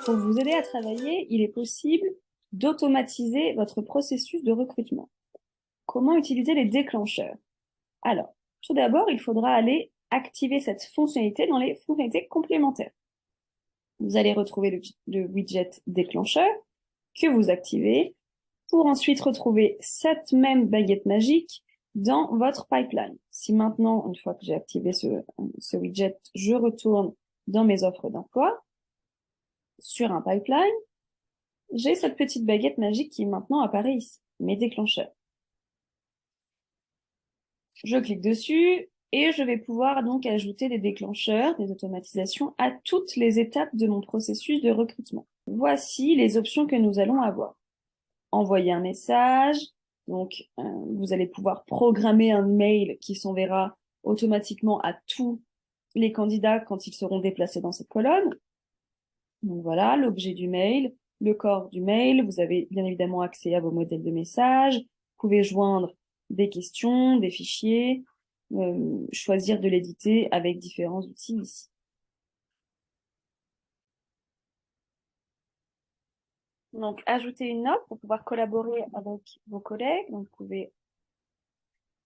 Pour vous aider à travailler, il est possible d'automatiser votre processus de recrutement. Comment utiliser les déclencheurs? Alors, tout d'abord, il faudra aller activer cette fonctionnalité dans les fonctionnalités complémentaires. Vous allez retrouver le widget déclencheur que vous activez pour ensuite retrouver cette même baguette magique dans votre pipeline. Si maintenant, une fois que j'ai activé ce widget, je retourne dans mes offres d'emploi, sur un pipeline, j'ai cette petite baguette magique qui maintenant apparaît ici, mes déclencheurs. Je clique dessus et je vais pouvoir donc ajouter des déclencheurs, des automatisations à toutes les étapes de mon processus de recrutement. Voici les options que nous allons avoir. Envoyer un message, donc vous allez pouvoir programmer un mail qui s'enverra automatiquement à tous les candidats quand ils seront déplacés dans cette colonne. Donc voilà, l'objet du mail, le corps du mail, vous avez bien évidemment accès à vos modèles de messages, vous pouvez joindre des questions, des fichiers, choisir de l'éditer avec différents outils ici. Donc, ajouter une note pour pouvoir collaborer avec vos collègues. Donc, vous pouvez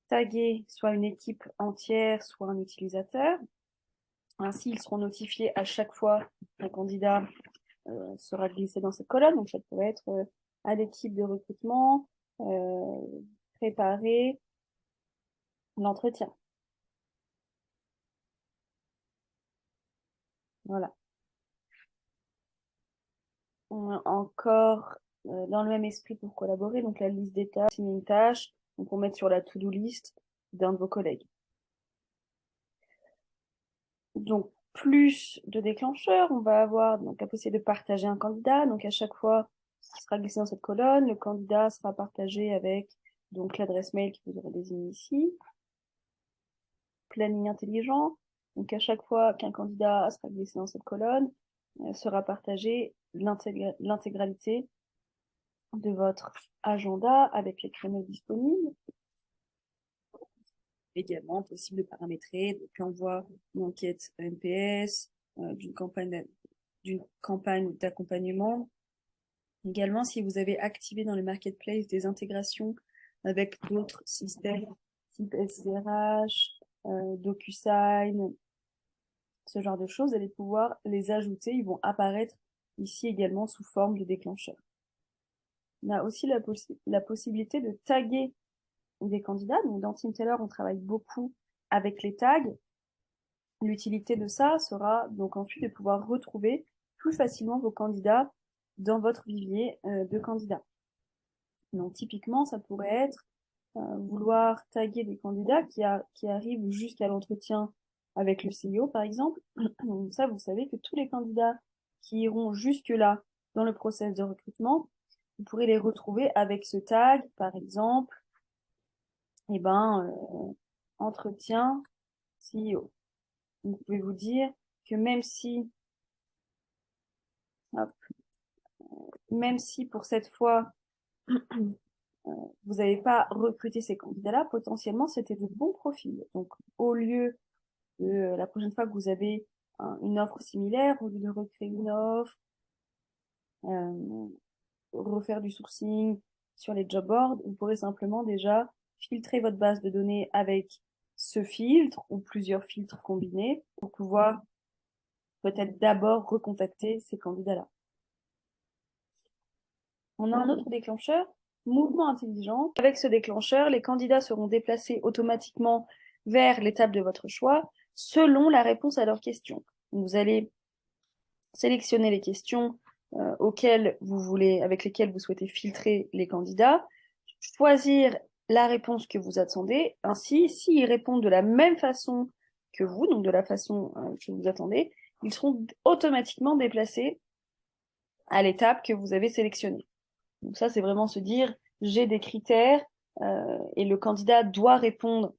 taguer soit une équipe entière, soit un utilisateur. Ainsi, ils seront notifiés à chaque fois qu'un candidat sera glissé dans cette colonne. Donc, ça pourrait être à l'équipe de recrutement, préparer l'entretien. Voilà. Encore dans le même esprit pour collaborer, donc la liste des tâches, signer une tâche, donc on met sur la to-do list d'un de vos collègues. Donc plus de déclencheurs, on va avoir donc la possibilité de partager un candidat, donc à chaque fois qui sera glissé dans cette colonne, le candidat sera partagé avec donc l'adresse mail qui vous aura désigné ici. Planning intelligent, donc à chaque fois qu'un candidat sera glissé dans cette colonne, sera partagé l'intégralité de votre agenda avec les créneaux disponibles. Également possible de paramétrer, donc l'envoi d'une enquête NPS, d'une campagne d'accompagnement. Également, si vous avez activé dans le marketplace des intégrations avec d'autres systèmes type SCRH, DocuSign, ce genre de choses, vous allez pouvoir les ajouter. Ils vont apparaître ici également sous forme de déclencheur. On a aussi la possibilité de taguer des candidats. Donc, dans TeamTeller, on travaille beaucoup avec les tags. L'utilité de ça sera donc ensuite de pouvoir retrouver plus facilement vos candidats dans votre vivier de candidats. Donc, typiquement, ça pourrait être vouloir taguer des candidats qui arrivent jusqu'à l'entretien avec le CEO, par exemple. Donc, ça, vous savez que tous les candidats qui iront jusque-là dans le process de recrutement, vous pourrez les retrouver avec ce tag, par exemple, entretien CEO. Donc, vous pouvez vous dire que même si pour cette fois, vous n'avez pas recruté ces candidats-là, potentiellement, c'était de bons profils. Donc, au lieu de la prochaine fois que vous avez une offre similaire, au lieu de recréer une offre, refaire du sourcing sur les job boards, vous pourrez simplement déjà filtrer votre base de données avec ce filtre ou plusieurs filtres combinés pour pouvoir peut-être d'abord recontacter ces candidats-là. On a un autre déclencheur, mouvement intelligent. Avec ce déclencheur, les candidats seront déplacés automatiquement vers l'étape de votre choix selon la réponse à leurs questions. Vous allez sélectionner les questions avec lesquelles vous souhaitez filtrer les candidats, choisir la réponse que vous attendez. Ainsi, s'ils répondent de la même façon que vous, donc de la façon que vous attendez, ils seront automatiquement déplacés à l'étape que vous avez sélectionnée. Donc ça, c'est vraiment se dire, j'ai des critères et le candidat doit répondre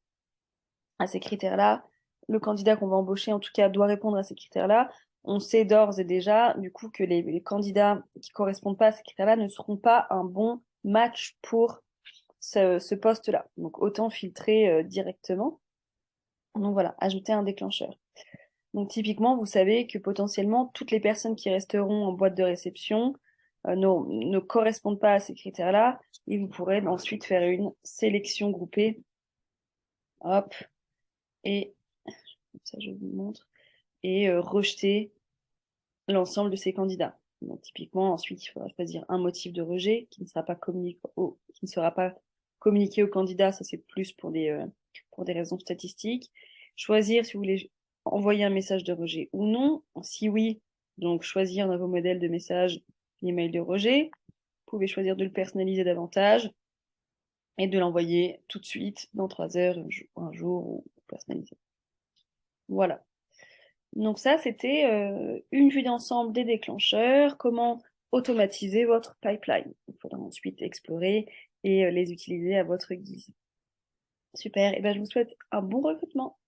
à ces critères-là. Le candidat qu'on va embaucher, en tout cas, doit répondre à ces critères-là. On sait d'ores et déjà, du coup, que les candidats qui correspondent pas à ces critères-là ne seront pas un bon match pour ce poste-là. Donc, autant filtrer directement. Donc voilà, ajouter un déclencheur. Donc typiquement, vous savez que potentiellement toutes les personnes qui resteront en boîte de réception ne correspondent pas à ces critères-là et vous pourrez ensuite faire une sélection groupée. Hop, et ça je vous montre, et rejeter l'ensemble de ces candidats. Donc typiquement, ensuite, il faudra choisir un motif de rejet qui ne sera pas communiqué au candidat. Ça, c'est plus pour des raisons statistiques. Choisir si vous voulez envoyer un message de rejet ou non. Si oui, donc choisir dans vos modèles de message l'email de rejet. Vous pouvez choisir de le personnaliser davantage et de l'envoyer tout de suite dans 3 heures, un jour ou personnalisé. Voilà. Donc ça, c'était une vue d'ensemble des déclencheurs, comment automatiser votre pipeline. Il faudra ensuite explorer et les utiliser à votre guise. Super, et ben je vous souhaite un bon recrutement.